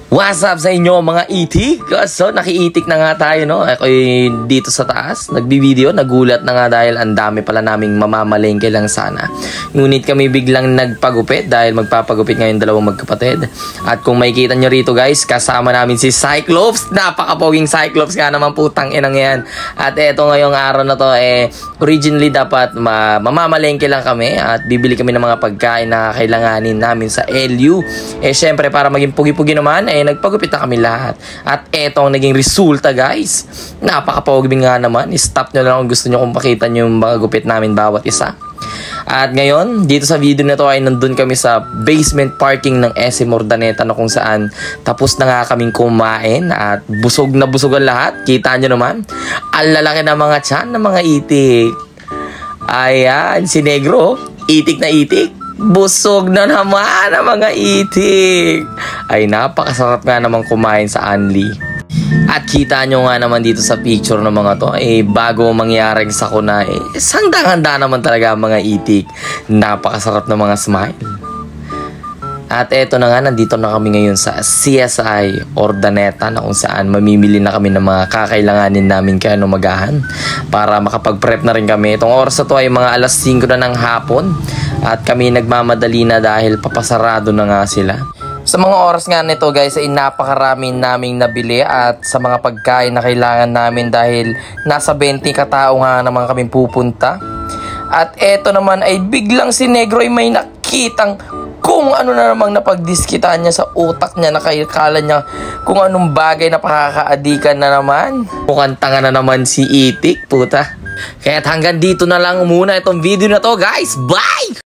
What's up sa inyo mga itik? So nakiitik na nga tayo, no? Ako dito sa taas nagbibideo, nagulat na nga dahil ang dami pala naming mamamalengke lang sana. Ngunit kami biglang nagpagupit dahil magpapagupit ngayon dalawang magkapatid. At kung makikita nyo rito guys, kasama namin si Cyclops. Napakapoging Cyclops nga naman, putang inang yan. At eto ngayong araw na to, originally dapat mamamalengke lang kami at bibili kami ng mga pagkain na kailanganin namin sa LU. Syempre para maging pugi-pugi naman, nagpagupit na kami lahat. At eto ang naging resulta guys. Napakapoging nga naman. Stop nyo lang kung gusto nyo kung pakita nyo yung mga gupit namin bawat isa. At ngayon, dito sa video na to ay nandun kami sa basement parking ng SM Urdaneta na kung saan tapos na nga kaming kumain at busog na busog ang lahat. Kita nyo naman, ang lalaki ng mga tiyan ng mga itik. Ayan, si Negro, itik na itik. Busog na naman ang mga itik. Ay napakasarap nga naman kumain sa Anli. At kita nyo nga naman dito sa picture ng mga to, bago mangyaring sakuna, sandang-handa naman talaga ang mga itik. Napakasarap ng mga smile. At eto na nga, nandito na kami ngayon sa CSI Urdaneta na kung saan mamimili na kami ng mga kakailanganin namin kaya numagahan para makapag-prep na rin kami. Itong oras na to ay mga alas 5 na ng hapon at kami nagmamadali na dahil papasarado na nga sila. Sa mga oras nga nito guys ay napakarami naming nabili at sa mga pagkain na kailangan namin dahil nasa 20 katao nga naman kami pupunta. At eto naman ay biglang si Negro ay may nakitang kung ano na namang napagdiskitan niya sa utak niya, nakikala niya kung anong bagay na pakakaadikan na naman. Mukhang tanga na naman si itik, puta. Kaya't hanggang dito na lang muna itong video na to guys. Bye!